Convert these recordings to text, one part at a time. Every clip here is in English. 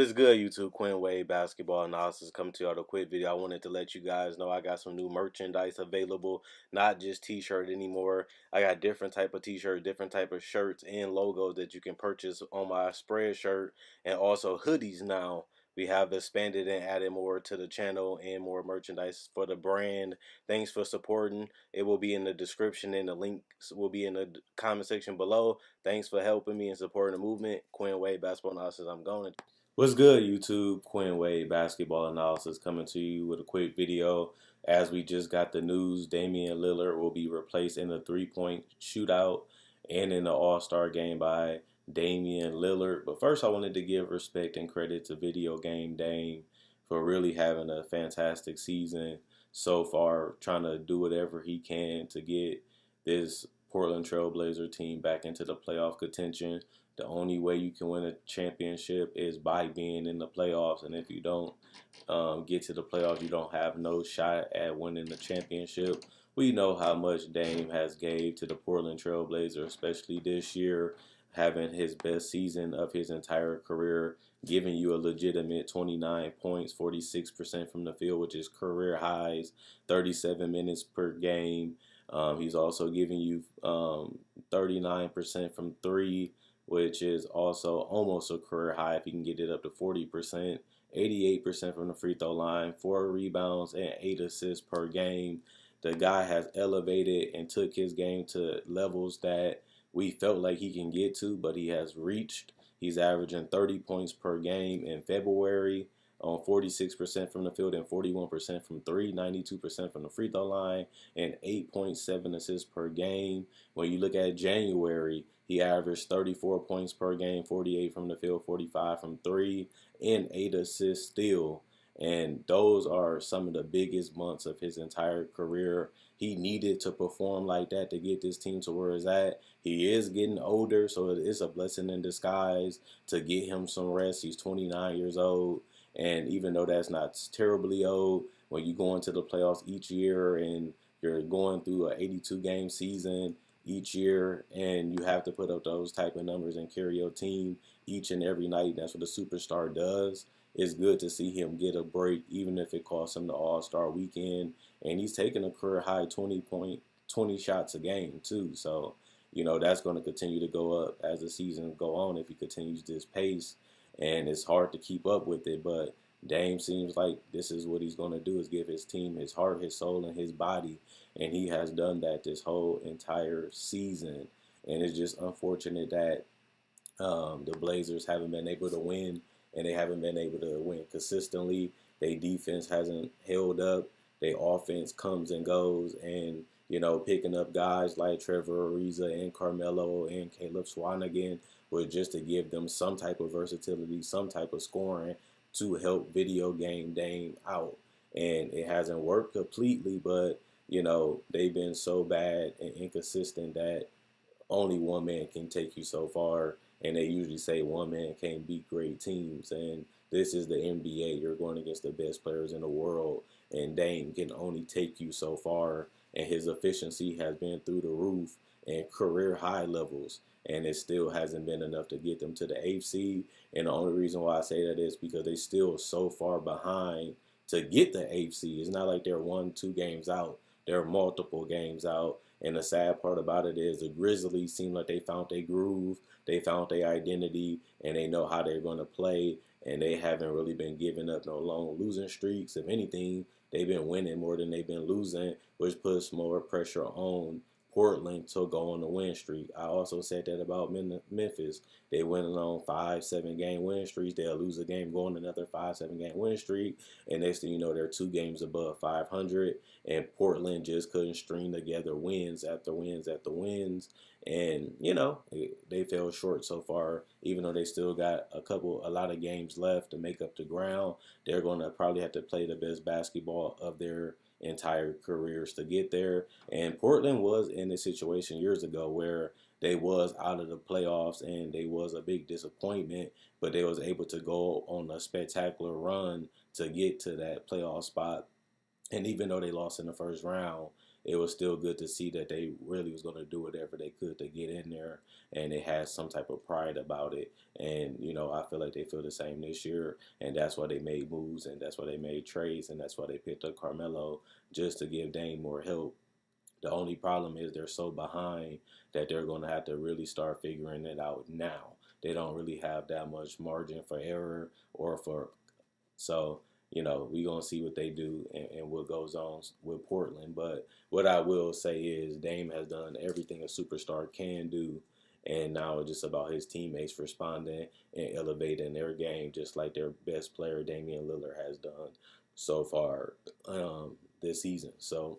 is good, YouTube? Quinn Wade Basketball Analysis coming to you with a quick video. I wanted to let you guys know I got some new merchandise available, not just t-shirt anymore. I got different type of t-shirt, different type of shirts and logos that you can purchase on my spread shirt, and also hoodies now. We have expanded and added more to the channel and more merchandise for the brand. Thanks for supporting. It will be in the description and the links will be in the comment section below. Thanks for helping me and supporting the movement. Quinn Wade Basketball Analysis. I'm going. What's good, YouTube? Quinn Wade Basketball Analysis coming to you with a quick video. As we just got the news, Damian Lillard will be replaced in the three-point shootout and in the All-Star game by Damian Lillard. But first, I wanted to give respect and credit to Video Game Dame for really having a fantastic season so far, trying to do whatever he can to get this Portland Trailblazer team back into the playoff contention. The only way you can win a championship is by being in the playoffs, and if you don't get to the playoffs, you don't have no shot at winning the championship. We know how much Dame has gave to the Portland Trailblazer, especially this year, having his best season of his entire career, giving you a legitimate 29 points, 46% from the field, which is career highs, 37 minutes per game. He's also giving you 39% from three, which is also almost a career high if he can get it up to 40%, 88% from the free throw line, 4 rebounds, and 8 assists per game. The guy has elevated and took his game to levels that we felt like he can get to, but he has reached. He's averaging 30 points per game in February on 46% from the field and 41% from three, 92% from the free throw line, and 8.7 assists per game. When you look at January, he averaged 34 points per game, 48 from the field, 45 from three, and 8 assists still. And those are some of the biggest months of his entire career. He needed to perform like that to get this team to where it's at. He is getting older, so it's a blessing in disguise to get him some rest. He's 29 years old. And even though that's not terribly old, when you go into the playoffs each year and you're going through an 82-game season each year and you have to put up those type of numbers and carry your team each and every night, that's what a superstar does. It's good to see him get a break, even if it costs him the All-Star weekend. And he's taking a career high 20 shots a game, too. So, you know, that's going to continue to go up as the season go on if he continues this pace. And it's hard to keep up with it, but Dame seems like this is what he's going to do, is give his team his heart, his soul, and his body. And he has done that this whole entire season. And it's just unfortunate that the Blazers haven't been able to win, and they haven't been able to win consistently. Their defense hasn't held up. Their offense comes and goes, and picking up guys like Trevor Ariza and Carmelo and Caleb Swanigan was just to give them some type of versatility, some type of scoring to help Video Game Dame out. And it hasn't worked completely, but they've been so bad and inconsistent that only one man can take you so far. And they usually say one man can't beat great teams. And this is the NBA. You're going against the best players in the world. And Dame can only take you so far. And his efficiency has been through the roof and career high levels. And it still hasn't been enough to get them to the 8th seed. And the only reason why I say that is because they're still so far behind to get the 8th seed. It's not like they're 1-2 games out. They're multiple games out. And the sad part about it is the Grizzlies seem like they found their groove, they found their identity, and they know how they're going to play. And they haven't really been giving up no long losing streaks. If anything, they've been winning more than they've been losing, which puts more pressure on Portland to go on the win streak. I also said that about Memphis. They went on 5-7 game win streaks. They'll lose a game, go on another 5-7 game win streak, and next thing you know, they're 2 games above 500. And Portland just couldn't string together wins after wins after wins. And they fell short so far. Even though they still got a lot of games left to make up the ground, they're going to probably have to play the best basketball of their entire careers to get there. And Portland was in this situation years ago where they was out of the playoffs and they was a big disappointment, but they was able to go on a spectacular run to get to that playoff spot. And even though they lost in the first round, it was still good to see that they really was going to do whatever they could to get in there, and they had some type of pride about it. And I feel like they feel the same this year, and that's why they made moves, and that's why they made trades, and that's why they picked up Carmelo just to give Dame more help. The only problem is they're so behind that they're going to have to really start figuring it out now. They don't really have that much margin for error or for so. We're going to see what they do and what goes on with Portland. But what I will say is Dame has done everything a superstar can do. And now it's just about his teammates responding and elevating their game, just like their best player, Damian Lillard, has done so far this season. So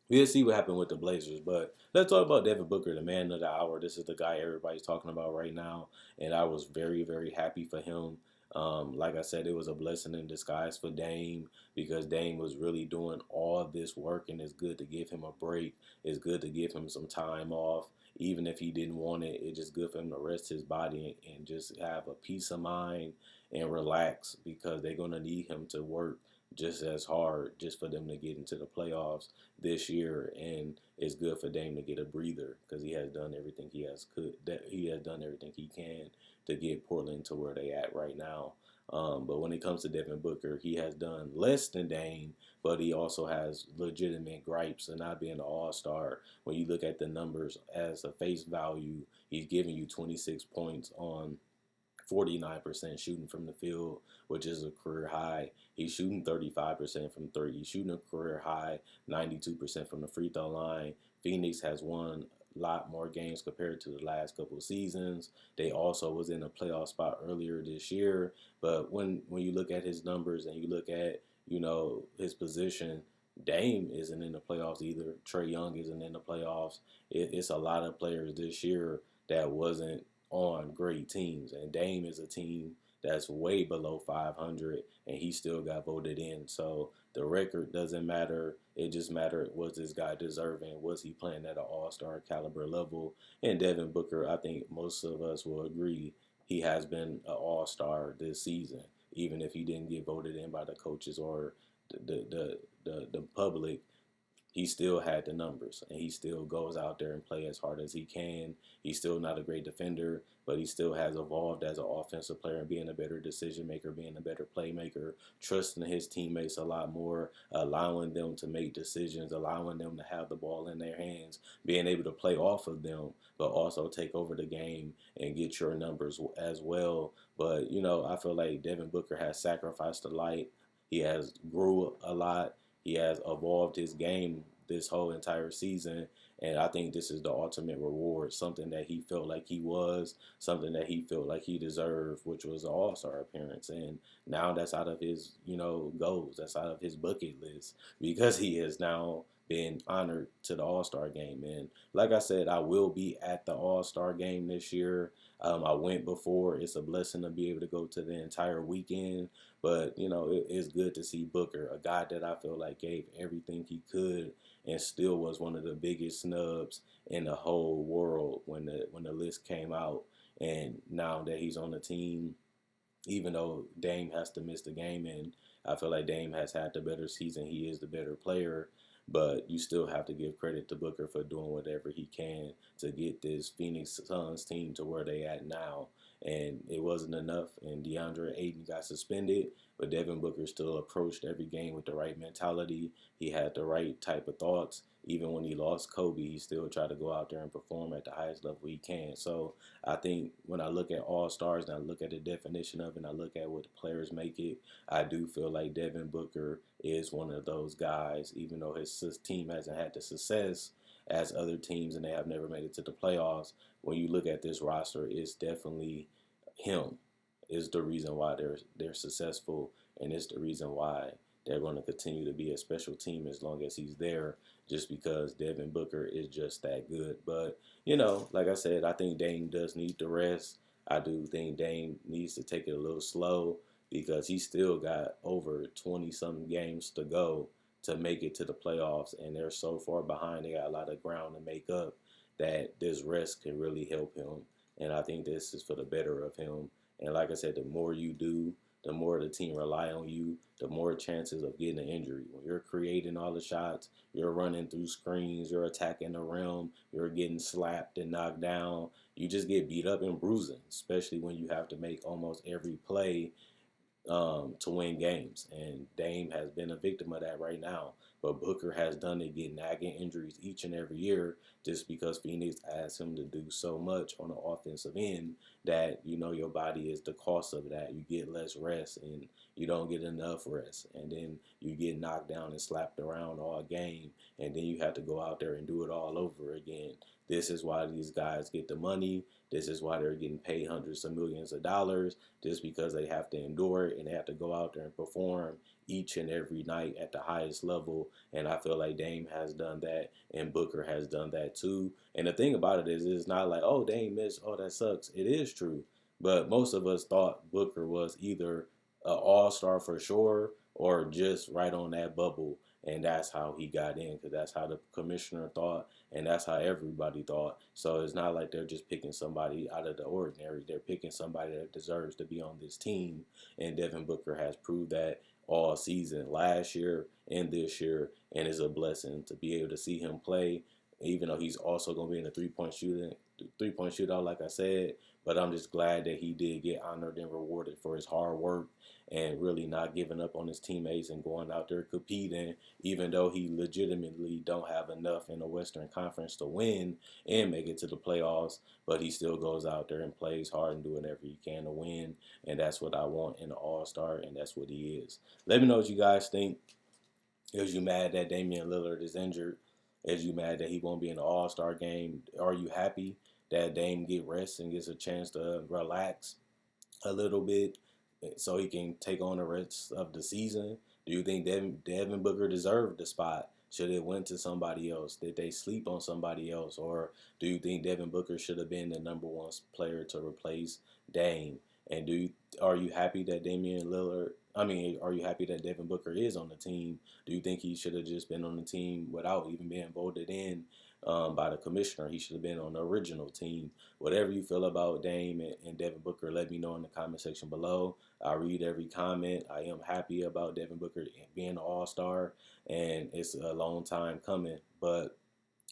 we'll see what happened with the Blazers. But let's talk about Devin Booker, the man of the hour. This is the guy everybody's talking about right now. And I was very, very happy for him. Like I said, it was a blessing in disguise for Dame because Dame was really doing all this work, and it's good to give him a break. It's good to give him some time off. Even if he didn't want it, it's just good for him to rest his body and just have a peace of mind and relax because they're going to need him to work just as hard just for them to get into the playoffs this year. And it's good for Dame to get a breather because he has done everything he has done everything he can to get Portland to where they at right now. But when it comes to Devin Booker, he has done less than Dame, but he also has legitimate gripes of not being an all-star. When you look at the numbers as a face value, he's giving you 26 points on 49% shooting from the field, which is a career high. He's shooting 35% from three. He's shooting a career high 92% from the free throw line. Phoenix has won a lot more games compared to the last couple of seasons. They also was in a playoff spot earlier this year. But when you look at his numbers and you look at, his position, Dame isn't in the playoffs either. Trae Young isn't in the playoffs. It's a lot of players this year that wasn't on great teams. And Dame is a team that's way below 500, and he still got voted in. So the record doesn't matter. It just mattered, was this guy deserving? Was he playing at an all-star caliber level? And Devin Booker, I think most of us will agree, he has been an all-star this season, even if he didn't get voted in by the coaches or the public. He still had the numbers, and he still goes out there and play as hard as he can. He's still not a great defender, but he still has evolved as an offensive player and being a better decision maker, being a better playmaker, trusting his teammates a lot more, allowing them to make decisions, allowing them to have the ball in their hands, being able to play off of them, but also take over the game and get your numbers as well. But, I feel like Devin Booker has sacrificed a lot. He has grew a lot. He has evolved his game this whole entire season, and I think this is the ultimate reward, something that he felt like he was, something that he felt like he deserved, which was an all-star appearance. And now that's out of his, goals. That's out of his bucket list because he has now been honored to the All-Star game. And like I said, I will be at the All-Star game this year. I went before. It's a blessing to be able to go to the entire weekend. But, it's good to see Booker, a guy that I feel like gave everything he could and still was one of the biggest snubs in the whole world when the list came out. And now that he's on the team, even though Dame has to miss the game, and I feel like Dame has had the better season, he is the better player. But you still have to give credit to Booker for doing whatever he can to get this Phoenix Suns team to where they at now. And it wasn't enough, and DeAndre Ayton got suspended, but Devin Booker still approached every game with the right mentality. He had the right type of thoughts. Even when he lost Kobe, he still tried to go out there and perform at the highest level he can. So I think when I look at All-Stars and I look at the definition of it and I look at what the players make it, I do feel like Devin Booker is one of those guys, even though his team hasn't had the success as other teams and they have never made it to the playoffs. When you look at this roster, it's definitely him is the reason why they're successful, and it's the reason why they're going to continue to be a special team as long as he's there, just because Devin Booker is just that good. But, like I said, I think Dame does need the rest. I do think Dame needs to take it a little slow because he still got over 20-something games to go to make it to the playoffs, and they're so far behind. They got a lot of ground to make up that this rest can really help him, and I think this is for the better of him. And like I said, the more you do, the more the team rely on you, the more chances of getting an injury. When you're creating all the shots, you're running through screens, you're attacking the rim, you're getting slapped and knocked down, you just get beat up and bruising, especially when you have to make almost every play to win games. And Dame has been a victim of that right now. But Booker has done it, getting nagging injuries each and every year, just because Phoenix asks him to do so much on the offensive end that, you know, your body is the cost of that. You get less rest and you don't get enough rest. And then you get knocked down and slapped around all game. And then you have to go out there and do it all over again. This is why these guys get the money. This is why they're getting paid hundreds of millions of dollars, just because they have to endure it and they have to go out there and perform each and every night at the highest level. And I feel like Dame has done that and Booker has done that too. And the thing about it is, it's not like, oh, Dame missed, oh, that sucks. It is true. But most of us thought Booker was either an all-star for sure or just right on that bubble. And that's how he got in, because that's how the commissioner thought, and that's how everybody thought. So it's not like they're just picking somebody out of the ordinary. They're picking somebody that deserves to be on this team, and Devin Booker has proved that all season, last year and this year, and it's a blessing to be able to see him play, even though he's also going to be in the three-point shootout, like I said. But I'm just glad that he did get honored and rewarded for his hard work and really not giving up on his teammates and going out there competing, even though he legitimately don't have enough in the Western Conference to win and make it to the playoffs. But he still goes out there and plays hard and do whatever he can to win. And that's what I want in an all-star, and that's what he is. Let me know what you guys think. Is you mad that Damian Lillard is injured? Is you mad that he won't be in the All-Star game? Are you happy that Dame get rest and gets a chance to relax a little bit so he can take on the rest of the season? Do you think Devin Booker deserved the spot? Should it went to somebody else? Did they sleep on somebody else? Or do you think Devin Booker should have been the number one player to replace Dame? And are you happy that are you happy that Devin Booker is on the team? Do you think he should have just been on the team without even being voted in by the commissioner? He should have been on the original team. Whatever you feel about Dame and Devin Booker, let me know in the comment section below. I read every comment. I am happy about Devin Booker being an all-star, and it's a long time coming. But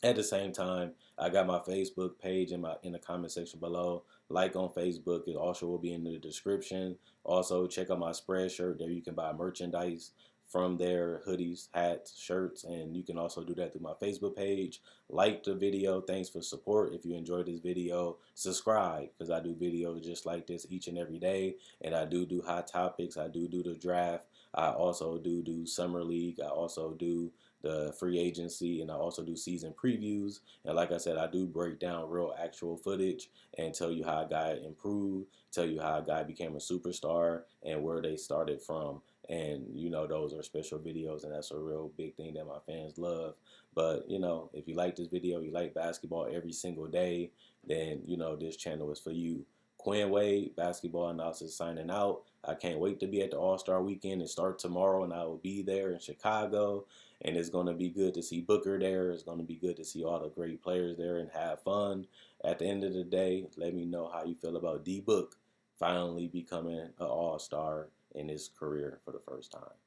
at the same time, I got my Facebook page in the comment section below. Like on Facebook, it also will be in the description. Also, check out my Spreadshirt. There you can buy merchandise from there, hoodies, hats, shirts, and you can also do that through my Facebook page. Like the video. Thanks for support. If you enjoyed this video, subscribe, because I do videos just like this each and every day, and I do hot topics. I do the draft. I also do summer league. I also do the free agency, and I also do season previews. And like I said, I do break down real actual footage and tell you how a guy improved, tell you how a guy became a superstar and where they started from. And, you know, those are special videos, and that's a real big thing that my fans love. But, you know, if you like this video, you like basketball every single day, then, you know, this channel is for you. Quinn Wade, basketball analysis, signing out. I can't wait to be at the All-Star Weekend and start tomorrow, and I will be there in Chicago. And it's going to be good to see Booker there. It's going to be good to see all the great players there and have fun. At the end of the day, let me know how you feel about D-Book finally becoming an all-star in his career for the first time.